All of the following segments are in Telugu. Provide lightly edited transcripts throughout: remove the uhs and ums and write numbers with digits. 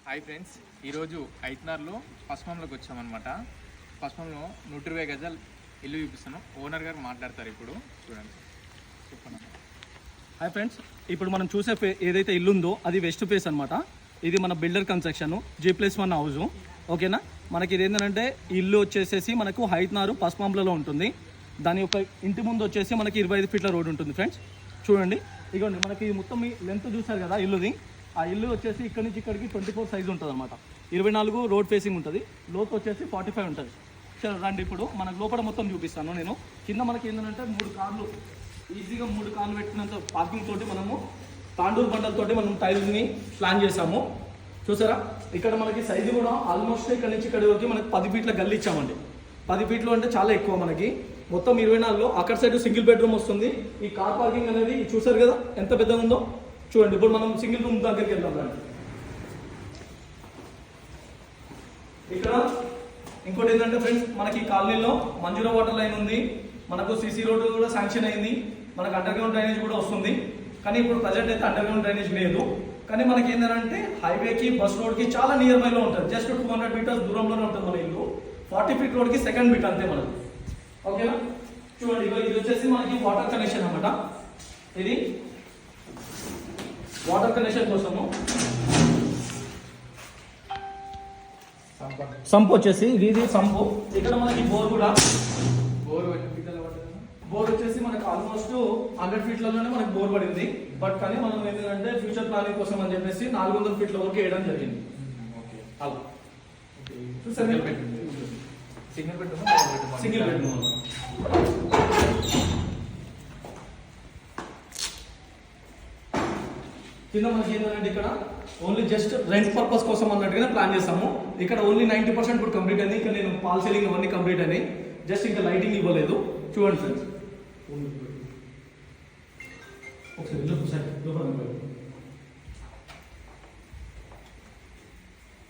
హాయ్ ఫ్రెండ్స్, ఈరోజు ఐత్నార్లో పశ్చిమంలోకి వచ్చామన్నమాట. పశ్చిమంలో 120 గజాల ఇల్లు చూపిస్తాను. ఓనర్ గారు మాట్లాడతారు. ఇప్పుడు చూడండి, చెప్పండి. హాయ్ ఫ్రెండ్స్, ఇప్పుడు మనం చూసే ఏదైతే ఇల్లు ఉందో అది వెస్ట్ ఫేస్ అనమాట. ఇది మన బిల్డర్ కన్స్ట్రక్షన్ G+1 హౌస్. ఓకేనా, మనకి ఇది ఏంటంటే ఇల్లు వచ్చేసేసి మనకు హైత్నారు పశ్చిమంలో ఉంటుంది. దాని యొక్క ఇంటి ముందు వచ్చేసి మనకి 25 ఫీట్ల రోడ్ ఉంటుంది. ఫ్రెండ్స్ చూడండి, ఇదిగోండి మనకి మొత్తం ఈ లెంత్ చూసారు కదా ఇల్లుది. ఆ ఇల్లు వచ్చేసి ఇక్కడ నుంచి ఇక్కడికి 24 సైజు ఉంటుంది అనమాట. 24 రోడ్ ఫేసింగ్ ఉంటుంది. లోతు వచ్చేసి 45 ఉంటుంది. సరే రండి, ఇప్పుడు మనకు లోపల మొత్తం చూపిస్తాను నేను. కింద మనకి ఏంటంటే 3 కార్లు ఈజీగా 3 కార్లు పెట్టినంత పార్కింగ్ తోటి మనము తాండూరు బండలతోటి మనం టైల్స్ని ప్లాన్ చేసాము. చూసారా, ఇక్కడ మనకి సైజు కూడా ఆల్మోస్ట్ ఇక్కడ నుంచి ఇక్కడ వరకు మనకి 10 ఫీట్ల గల్లి ఇచ్చామండి. 10 ఫీట్లు అంటే చాలా ఎక్కువ మనకి. మొత్తం 24లో అక్కడ సైడ్ సింగిల్ బెడ్రూమ్ వస్తుంది. ఈ కార్ పార్కింగ్ అనేది చూసారు కదా ఎంత పెద్దగా ఉందో. చూడండి, ఇప్పుడు మనం సింగిల్ రూమ్ దగ్గరికి వెళ్దాం రండి. ఇక్కడ ఇంకోటి ఏంటంటే ఫ్రెండ్స్, మనకి కాలనీలో మంజూరా వాటర్ లైన్ ఉంది. మనకు సిసి రోడ్డు కూడా శాంక్షన్ అయింది. మనకు అండర్ గ్రౌండ్ డ్రైనేజ్ కూడా వస్తుంది. కానీ ఇప్పుడు ప్రజెంట్ అయితే అండర్ గ్రౌండ్ డ్రైనేజ్ లేదు. కానీ మనకి ఏంటంటే హైవేకి బస్ రోడ్కి చాలా నియర్ బైలో ఉంటుంది. జస్ట్ 200 మీటర్స్ దూరంలోనే ఉంటుంది మన ఇల్లు. 40 ఫీట్ రోడ్కి సెకండ్ బిట్ అంతే మనకు. ఓకేనా, చూడండి, ఇది వచ్చేసి మనకి వాటర్ కనెక్షన్ అన్నమాట. ఇది వాటర్ కనెక్షన్ కోసము సంప్ వచ్చేసి ఇది సంపు. ఇక్కడ మనకి బోర్ కూడా బోర్ వచ్చేసి మనకు ఆల్మోస్ట్ 100 ఫీట్లలోనే మనకు బోర్ పడింది. బట్ కానీ మనం ఏంటంటే ఫ్యూచర్ ప్లానింగ్ కోసం అని చెప్పేసి 400 ఫీట్ల వరకు వేయడం జరిగింది. అలా సింగిల్ బెడ్రూమ్. కింద మనకి ఏంటంటే ఇక్కడ ఓన్లీ జస్ట్ రెంట్ పర్పస్ కోసం అన్నట్టుగానే ప్లాన్ చేస్తాము. ఇక్కడ ఓన్లీ 90% ఇప్పుడు కంప్లీట్ అయింది. ఇంకా నేను పాల్ సీలింగ్ అవన్నీ కంప్లీట్ అయినాయి. జస్ట్ ఇంకా లైటింగ్ ఇవ్వలేదు. చూడండి ఫ్రెండ్స్,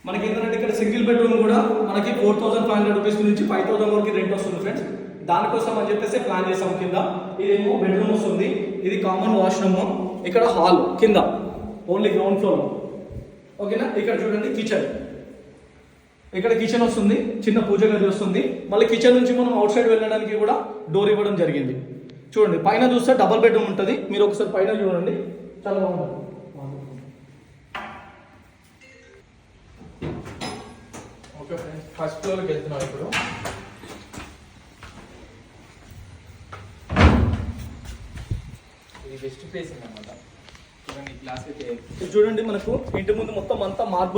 మనకి ఏంటంటే ఇక్కడ సింగిల్ బెడ్రూమ్ కూడా మనకి 4500 రూపీస్ నుంచి 5000 వరకు రెంట్ వస్తుంది ఫ్రెండ్స్. దానికోసం అని చెప్పేసి ప్లాన్ చేసాము. కింద ఇదేమో బెడ్రూమ్ వస్తుంది. ఇది కామన్ వాష్రూమ్. ఇక్కడ హాల్ కింద ఓన్లీ గ్రౌండ్ ఫ్లోర్. ఓకేనా, ఇక్కడ చూడండి కిచెన్. ఇక్కడ కిచెన్ వస్తుంది, చిన్న పూజ గది వస్తుంది. మళ్ళీ కిచెన్ నుంచి మనం అవుట్ సైడ్ వెళ్ళడానికి కూడా డోర్ ఇవ్వడం జరిగింది. చూడండి, పైన చూస్తే డబల్ బెడ్రూమ్ ఉంటుంది. మీరు ఒకసారి పైన చూడండి, చాలా బాగుంటుంది. ఓకే ఫ్రెండ్స్, ఫస్ట్ ఫ్లోర్కి వెళ్తున్నాం ఇప్పుడు. ఇది వెస్ట్ ఫేసింగ్ అన్నమాట. చూడండి, గ్లాస్ అయితే చూడండి, మనకు ఇంటి ముందు మొత్తం అంతా మార్బుల్